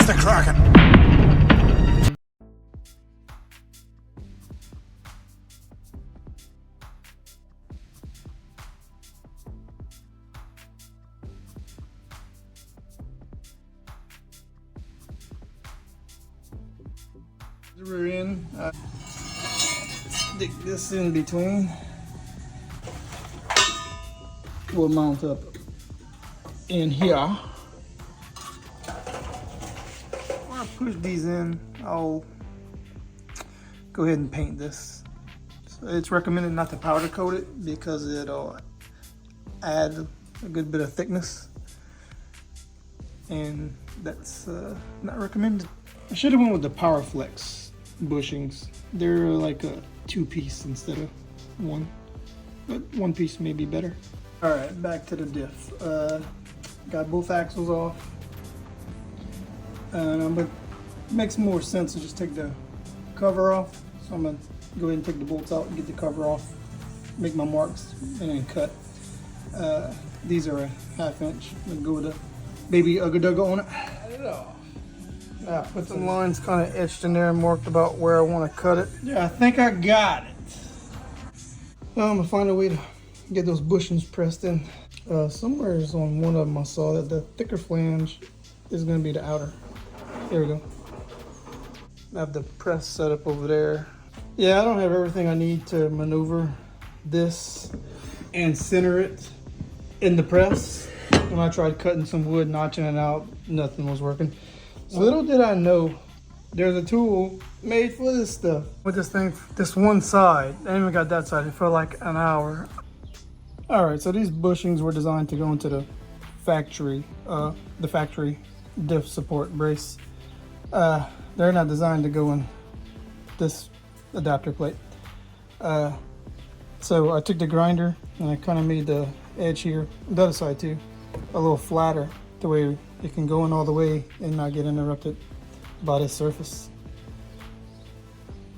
the Kraken. The rear end, stick this in between. We'll mount up in here. When I push these in, I'll go ahead and paint this. So it's recommended not to powder coat it because it'll add a good bit of thickness, and that's not recommended. I should have went with the Power Flex bushings. They're like a 2-piece instead of 1, but 1 piece may be better. All right, back to the diff. Got both axles off, and it makes more sense to just take the cover off. So I'm gonna go ahead and take the bolts out and get the cover off, make my marks, and then cut. These are a 1/2 inch. I'm gonna go with a baby Ugga Dugga on it. Put some lines kind of etched in there and marked about where I want to cut it. Yeah, I think I got it. Well, I'm gonna find a way to get those bushings pressed in. Somewhere on one of them I saw that the thicker flange is gonna be the outer. There we go. I have the press set up over there. Yeah, I don't have everything I need to maneuver this and center it in the press. When I tried cutting some wood, notching it out, nothing was working. Little did I know, there's a tool made for this stuff. With this thing, this one side, I ain't even got that side, it felt like an hour. All right, so these bushings were designed to go into the factory diff support brace. They're not designed to go in this adapter plate. So I took the grinder and I kind of made the edge here, the other side too, a little flatter, the way it can go in all the way and not get interrupted by this surface.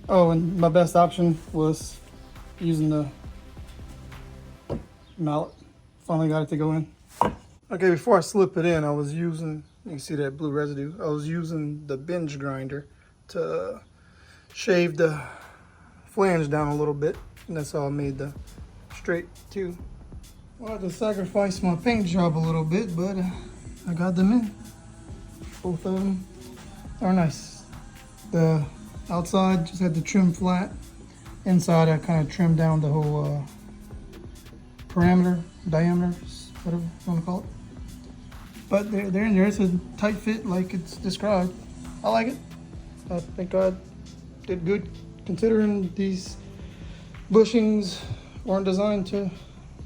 Oh, and my best option was using the mallet. Finally got it to go in. Okay, before I slip it in, I was using, you can see that blue residue, I was using the bench grinder to shave the flange down a little bit, and that's how I made the straight too. Well, I had to sacrifice my paint job a little bit, but I got them in. Both of them are nice. The outside just had to trim flat. Inside I kind of trimmed down the whole diameter, whatever you want to call it. But they're in there. It's a tight fit like it's described. I like it. I think I did good considering these bushings weren't designed to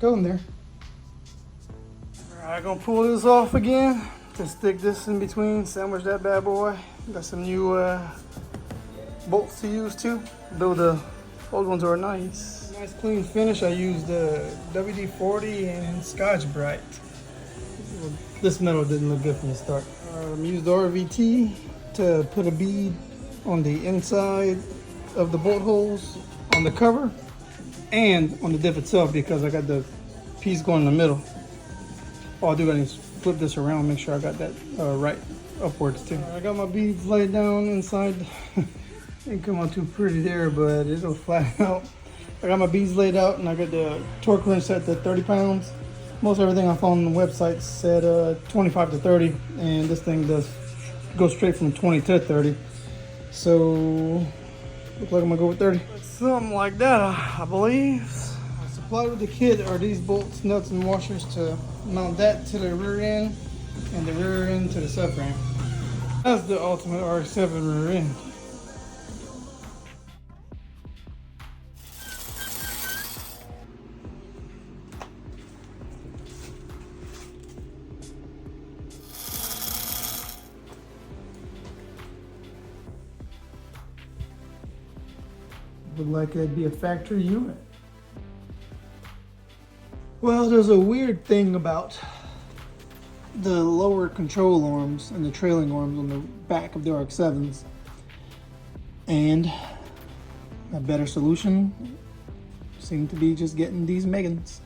go in there. Alright, gonna pull this off again. Just stick this in between, sandwich that bad boy. Got some new bolts to use too, though the old ones are nice. Nice clean finish. I used WD-40 and Scotch Brite. This metal didn't look good from the start. Used RVT to put a bead on the inside of the bolt holes on the cover and on the diff itself because I got the piece going in the middle. All I do is flip this around, make sure I got that right upwards too. I got my beads laid down inside. Didn't come out too pretty there, but it'll flatten out. I got my beads laid out and I got the torque wrench set to 30 pounds. Most everything I found on the website said 25 to 30, and this thing does go straight from 20 to 30. So, looks like I'm gonna go with 30. Something like that, I believe. Supplied with the kit are these bolts, nuts, and washers to mount that to the rear end and the rear end to the subframe. That's the ultimate RX-7 rear end. Look like it'd be a factory unit. Well, there's a weird thing about the lower control arms and the trailing arms on the back of the RX-7s. And a better solution seemed to be just getting these Megans.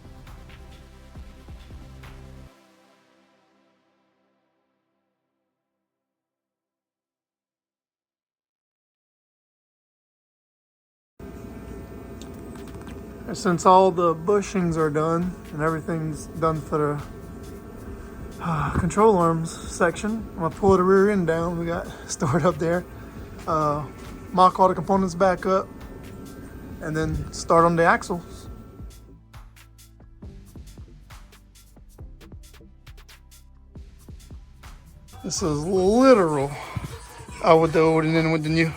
And since all the bushings are done and everything's done for the control arms section, I'm gonna pull the rear end down. We got stored up there. Mock all the components back up and then start on the axles. This is literal out with the old and in with the new.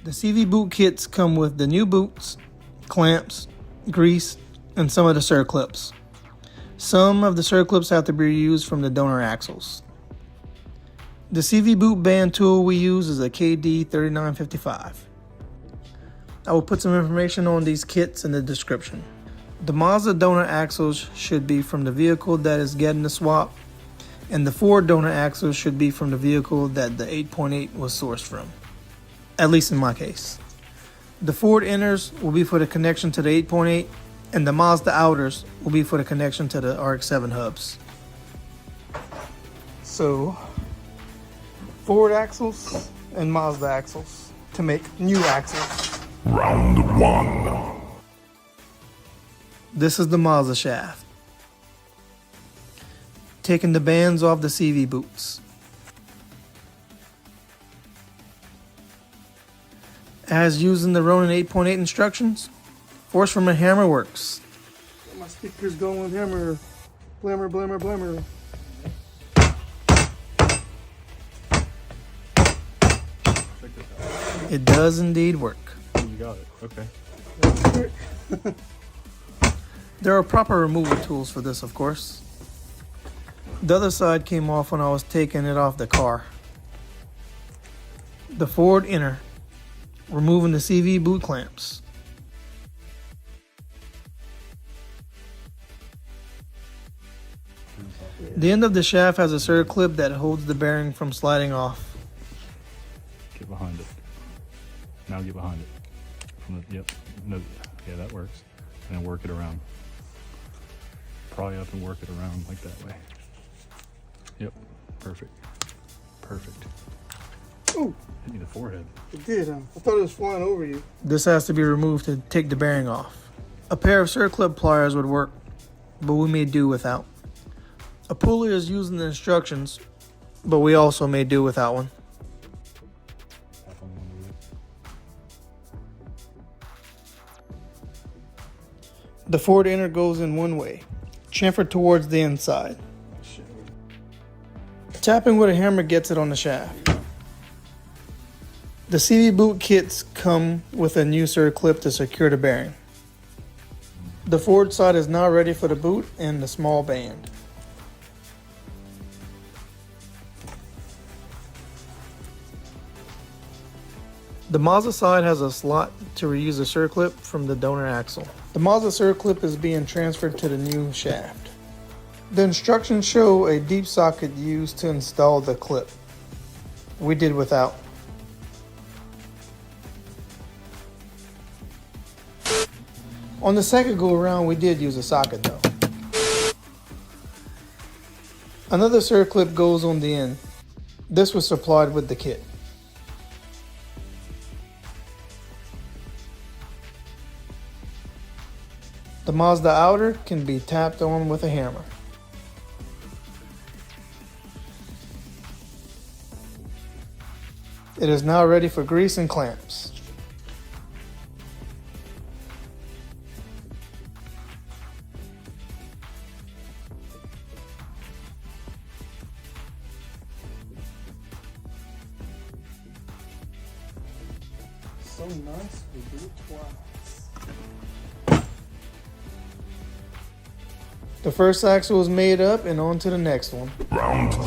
The CV boot kits come with the new boots, clamps, grease, and some of the circlips. Some of the circlips have to be reused from the donor axles. The CV boot band tool we use is a KD3955. I will put some information on these kits in the description. The Mazda donor axles should be from the vehicle that is getting the swap, and the Ford donor axles should be from the vehicle that the 8.8 was sourced from. At least in my case. The Ford inners will be for the connection to the 8.8, and the Mazda outers will be for the connection to the RX-7 hubs. So, Ford axles and Mazda axles to make new axles. Round 1. This is the Mazda shaft. Taking the bands off the CV boots. As using the Ronin 8.8 instructions, force from a hammer works. Got my stickers going with hammer. Blammer, blammer, blammer. It does indeed work. You got it. Okay. There are proper removal tools for this, of course. The other side came off when I was taking it off the car. The Ford inner, removing the CV boot clamps. The end of the shaft has a circlip that holds the bearing from sliding off. Get behind it. Now get behind it. From the, yep. No, yeah, that works. And then work it around. Pry up and work it around like that way. Yep. Perfect. Perfect. Ooh. Hit me in the forehead. It did, huh? I thought it was flying over you. This has to be removed to take the bearing off. A pair of circlip pliers would work, but we may do without. A pulley is used in the instructions, but we also may do without one. The Ford inner goes in one way, chamfered towards the inside. Tapping with a hammer gets it on the shaft. The CV boot kits come with a new circlip to secure the bearing. The Ford side is now ready for the boot and the small band. The Mazda side has a slot to reuse a circlip from the donor axle. The Mazda circlip is being transferred to the new shaft. The instructions show a deep socket used to install the clip. We did without. On the second go around, we did use a socket though. Another circlip goes on the end. This was supplied with the kit. The Mazda outer can be tapped on with a hammer. It is now ready for grease and clamps. So nice, we do it twice. The first axle is made up and on to the next one. Round 2.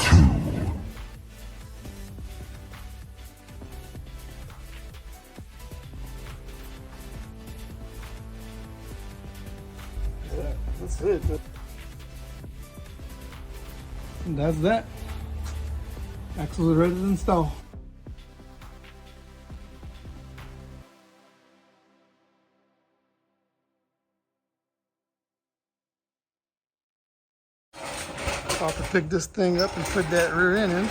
That's it. And that's that. Axles are ready to install. About to pick this thing up and put that rear end in.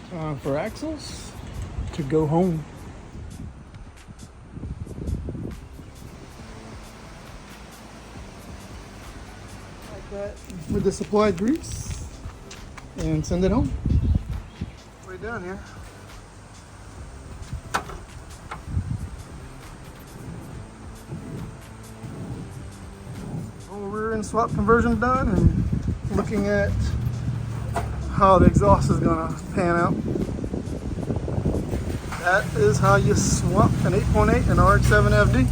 Time for axles to go home. Like that with the supplied grease and send it home. Way down here. Whole rear end swap conversion done, and looking at how the exhaust is gonna pan out. That is how you swap an 8.8 and RX-7 FD.